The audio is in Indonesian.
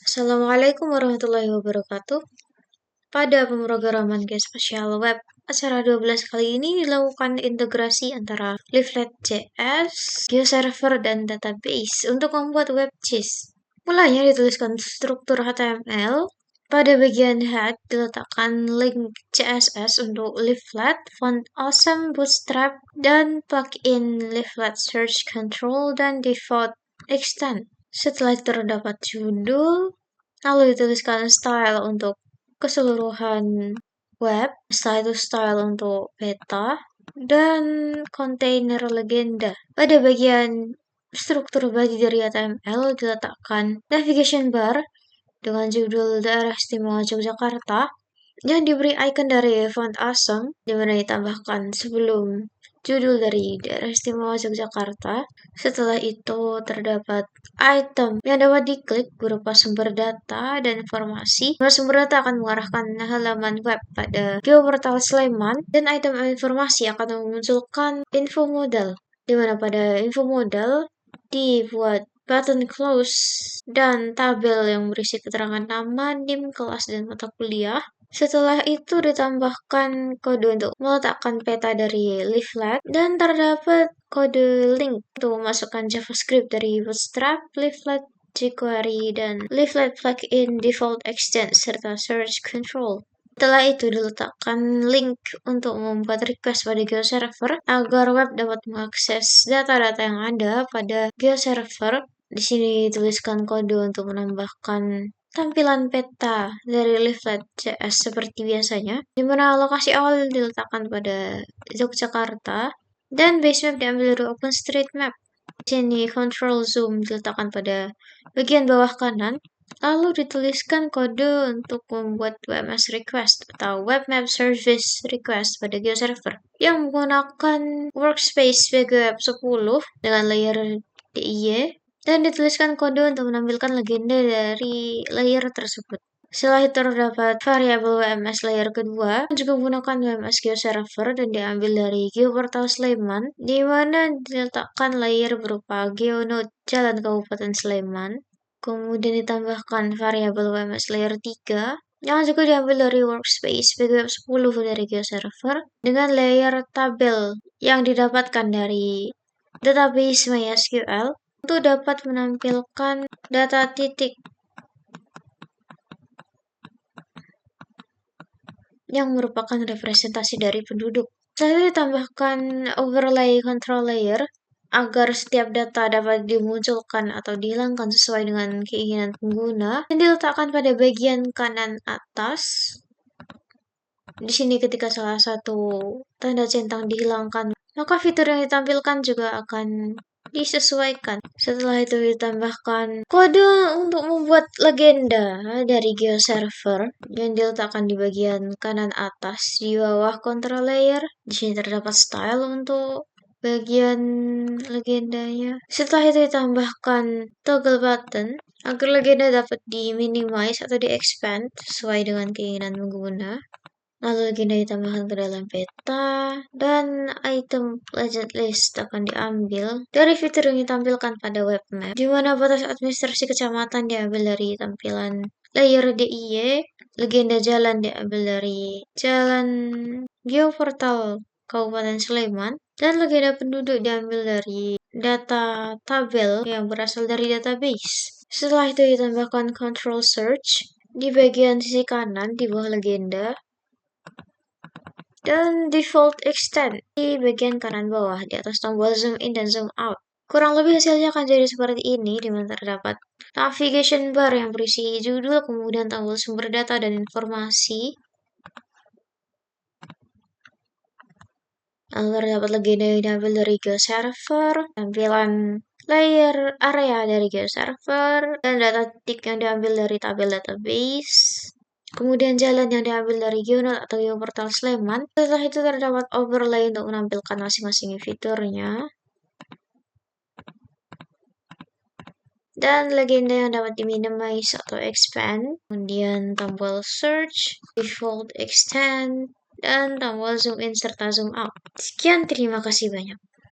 Assalamualaikum warahmatullahi wabarakatuh. Pada pemrograman geospasial web, acara 12 kali ini dilakukan integrasi antara Leaflet.js, GeoServer, dan database untuk membuat web JIS. Mulanya dituliskan struktur HTML. Pada bagian head diletakkan link CSS untuk Leaflet, Font Awesome, Bootstrap, dan plugin Leaflet Search Control dan Default Extend. Setelah itu terdapat judul, lalu dituliskan style untuk keseluruhan web, setelah itu style untuk peta, dan kontainer legenda. Pada bagian struktur body dari HTML diletakkan navigation bar dengan judul Daerah Istimewa Yogyakarta yang diberi icon dari font Awesome, di mana ditambahkan sebelum judul dari Daerah Istimewa Yogyakarta. Setelah itu terdapat item yang dapat diklik berupa sumber data dan informasi. Sumber data akan mengarahkan halaman web pada geoportal Sleman, dan item informasi akan memunculkan info modal, di mana pada info modal dibuat button close dan tabel yang berisi keterangan nama, NIM, kelas, dan mata kuliah. Setelah itu ditambahkan kode untuk meletakkan peta dari Leaflet, dan terdapat kode link untuk memasukkan JavaScript dari Bootstrap, Leaflet jQuery, dan Leaflet plugin Default Extend, serta Search Control. Setelah itu diletakkan link untuk membuat request pada GeoServer agar web dapat mengakses data-data yang ada pada GeoServer. Di sini dituliskan kode untuk menambahkan tampilan peta dari Leaflet.js seperti biasanya, di mana lokasi awal diletakkan pada Yogyakarta dan base map diambil dari OpenStreetMap. Di sini control zoom diletakkan pada bagian bawah kanan, lalu dituliskan kode untuk membuat WMS request atau Web Map Service Request pada GeoServer yang menggunakan workspace WGWeb 10 dengan layer DIY, dan dituliskan kode untuk menampilkan legenda dari layer tersebut. Setelah itu terdapat variabel WMS layer kedua yang juga menggunakan WMS GeoServer dan diambil dari geoportal Sleman, di mana diletakkan layer berupa geonode Jalan Kabupaten Sleman. Kemudian ditambahkan variabel WMS layer 3 yang juga diambil dari workspace WGWeb 10 dari GeoServer dengan layer tabel yang didapatkan dari database MySQL untuk dapat menampilkan data titik yang merupakan representasi dari penduduk. Setelah ditambahkan overlay control layer agar setiap data dapat dimunculkan atau dihilangkan sesuai dengan keinginan pengguna, dan diletakkan pada bagian kanan atas. Di sini ketika salah satu tanda centang dihilangkan, maka fitur yang ditampilkan juga akan disesuaikan. Setelah itu ditambahkan kode untuk membuat legenda dari GeoServer yang diletakkan di bagian kanan atas di bawah control layer. Di sini terdapat style untuk bagian legendanya. Setelah itu ditambahkan toggle button agar legenda dapat di-minimize atau di-expand sesuai dengan keinginan pengguna. Lalu legenda ditambahkan ke dalam peta, dan item legend list akan diambil dari fitur yang ditampilkan pada web map, di mana batas administrasi kecamatan diambil dari tampilan layer DIY, legenda jalan diambil dari jalan geoportal Kabupaten Sleman, dan legenda penduduk diambil dari data tabel yang berasal dari database. Setelah itu ditambahkan control search di bagian sisi kanan di bawah legenda, dan default extend di bagian kanan bawah di atas tombol zoom in dan zoom out. Kurang lebih hasilnya akan jadi seperti ini, di mana terdapat navigation bar yang berisi judul, kemudian tombol sumber data dan informasi. Lalu terdapat legenda yang diambil dari GeoServer, tampilan layer area dari GeoServer, dan data titik yang diambil dari tabel database. Kemudian jalan yang diambil dari geonode atau geoportal Sleman. Setelah itu terdapat overlay untuk menampilkan masing-masing fiturnya, dan legenda yang dapat diminimize atau expand. Kemudian tombol search, default extend, dan tombol zoom in serta zoom out. Sekian, terima kasih banyak.